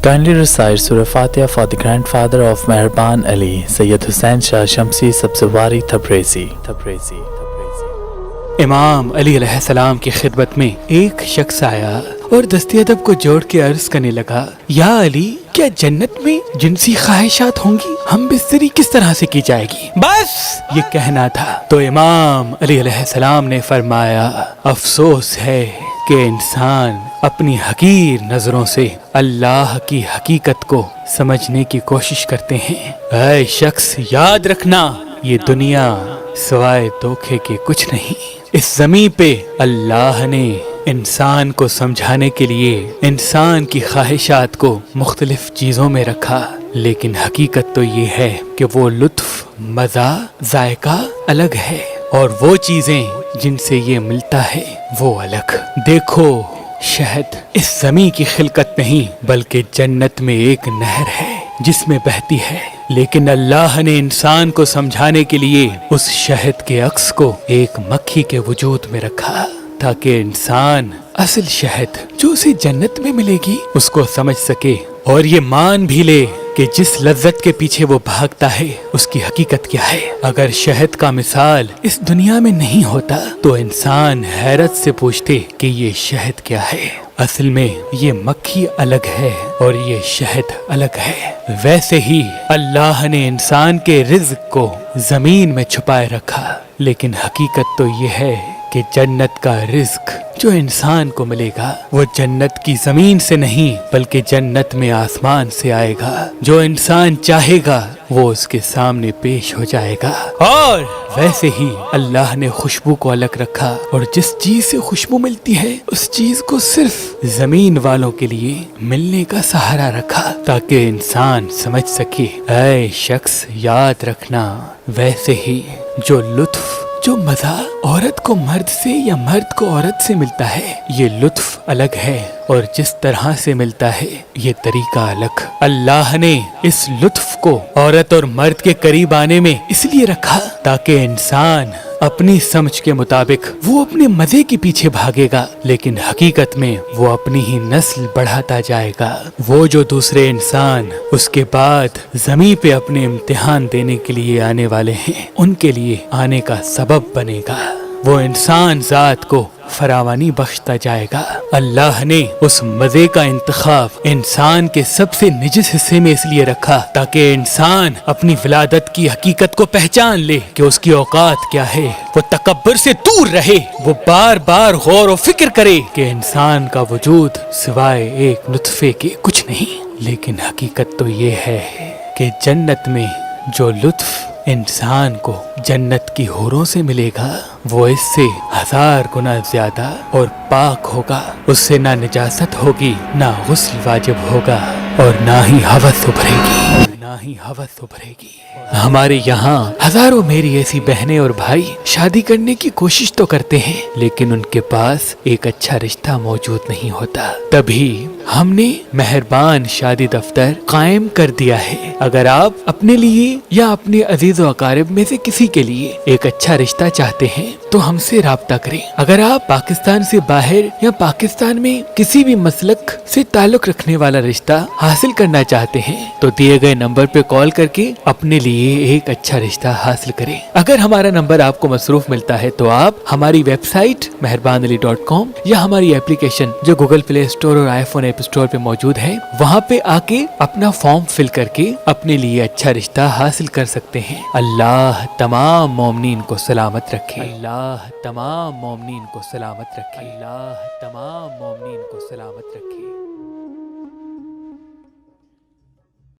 Kindly recite Surah Fatiha for the grandfather of Meherban Ali, Sayyid Hussain Shah Shamsi Sabzawari Tabrizi. امام علی علیہ السلام کی خدمت میں ایک شخص آیا اور دستی ادب کو جوڑ کے عرض کرنے لگا، یا علی، کیا جنت میں جنسی خواہشات ہوں گی؟ ہم بستری کس طرح سے کی جائے گی؟ بس یہ کہنا تھا۔ تو امام علی علیہ السلام نے فرمایا، افسوس ہے کہ انسان اپنی حقیر نظروں سے اللہ کی حقیقت کو سمجھنے کی کوشش کرتے ہیں۔ اے شخص، یاد رکھنا، یہ دنیا سوائے دھوکے کے کچھ نہیں۔ اس زمین پہ اللہ نے انسان کو سمجھانے کے لیے انسان کی خواہشات کو مختلف چیزوں میں رکھا، لیکن حقیقت تو یہ ہے کہ وہ لطف، مزہ، ذائقہ الگ ہے اور وہ چیزیں جن سے یہ ملتا ہے وہ الگ۔ دیکھو، شہد اس زمین کی خلقت نہیں بلکہ جنت میں ایک نہر ہے جس میں بہتی ہے، لیکن اللہ نے انسان کو سمجھانے کے لیے اس شہد کے عکس کو ایک مکھی کے وجود میں رکھا تاکہ انسان اصل شہد جو اسے جنت میں ملے گی اس کو سمجھ سکے اور یہ مان بھی لے کہ جس لذت کے پیچھے وہ بھاگتا ہے اس کی حقیقت کیا ہے۔ اگر شہد کا مثال اس دنیا میں نہیں ہوتا تو انسان حیرت سے پوچھتے کہ یہ شہد کیا ہے۔ اصل میں یہ مکھی الگ ہے اور یہ شہد الگ ہے۔ ویسے ہی اللہ نے انسان کے رزق کو زمین میں چھپائے رکھا، لیکن حقیقت تو یہ ہے کہ جنت کا رزق جو انسان کو ملے گا وہ جنت کی زمین سے نہیں بلکہ جنت میں آسمان سے آئے گا۔ جو انسان چاہے گا وہ اس کے سامنے پیش ہو جائے گا۔ اور ویسے ہی اللہ نے خوشبو کو الگ رکھا اور جس چیز سے خوشبو ملتی ہے اس چیز کو صرف زمین والوں کے لیے ملنے کا سہارا رکھا تاکہ انسان سمجھ سکے۔ اے شخص، یاد رکھنا، ویسے ہی جو لطف، جو مزہ عورت کو مرد سے یا مرد کو عورت سے ملتا ہے یہ لطف الگ ہے اور جس طرح سے ملتا ہے یہ طریقہ الگ۔ اللہ نے اس لطف کو عورت اور مرد کے قریب آنے میں اس لیے رکھا تاکہ انسان اپنی سمجھ کے مطابق وہ اپنے مزے کے پیچھے بھاگے گا، لیکن حقیقت میں وہ اپنی ہی نسل بڑھاتا جائے گا۔ وہ جو دوسرے انسان اس کے بعد زمین پہ اپنے امتحان دینے کے لیے آنے والے ہیں ان کے لیے آنے کا سبب بنے گا، وہ انسان ذات کو فراوانی بخشتا جائے گا۔ اللہ نے اس مزے کا انتخاب انسان کے سب سے نجس حصے میں اس لیے رکھا تاکہ انسان اپنی ولادت کی حقیقت کو پہچان لے کہ اس کی اوقات کیا ہے، وہ تکبر سے دور رہے، وہ بار بار غور و فکر کرے کہ انسان کا وجود سوائے ایک نطفے کے کچھ نہیں۔ لیکن حقیقت تو یہ ہے کہ جنت میں جو لطف انسان کو جنت کی حوروں سے ملے گا وہ اس سے 1000 گنا زیادہ اور پاک ہوگا۔ اس سے نہ نجاست ہوگی، نہ غسل واجب ہوگا اور نہ ہی ہوس ابھرے گی۔ ہمارے یہاں ہزاروں میری ایسی بہنیں اور بھائی شادی کرنے کی کوشش تو کرتے ہیں لیکن ان کے پاس ایک اچھا رشتہ موجود نہیں ہوتا۔ تبھی ہم نے مہربان شادی دفتر قائم کر دیا ہے۔ اگر آپ اپنے لیے یا اپنے عزیز و اقارب میں سے کسی کے لیے ایک اچھا رشتہ چاہتے ہیں تو ہم سے رابطہ کریں۔ اگر آپ پاکستان سے باہر یا پاکستان میں کسی بھی مسلک سے تعلق رکھنے والا رشتہ حاصل کرنا چاہتے ہیں تو دیے گئے نمبر پہ کال کر کے اپنے لیے ایک اچھا رشتہ حاصل کریں۔ اگر ہمارا نمبر آپ کو مصروف ملتا ہے تو آپ ہماری ویب سائٹ meherbanali.com یا ہماری اپلیکیشن جو گوگل پلے اسٹور اور آئی فون ایپ اسٹور پہ موجود ہے وہاں پہ آ کے اپنا فارم فل کر کے اپنے لیے اچھا رشتہ حاصل کر سکتے ہیں۔ اللہ تمام مومنین کو سلامت رکھے۔ اللہ تمام مومنین کو سلامت رکھے۔ اللہ تمام مومنین کو سلامت رکھے۔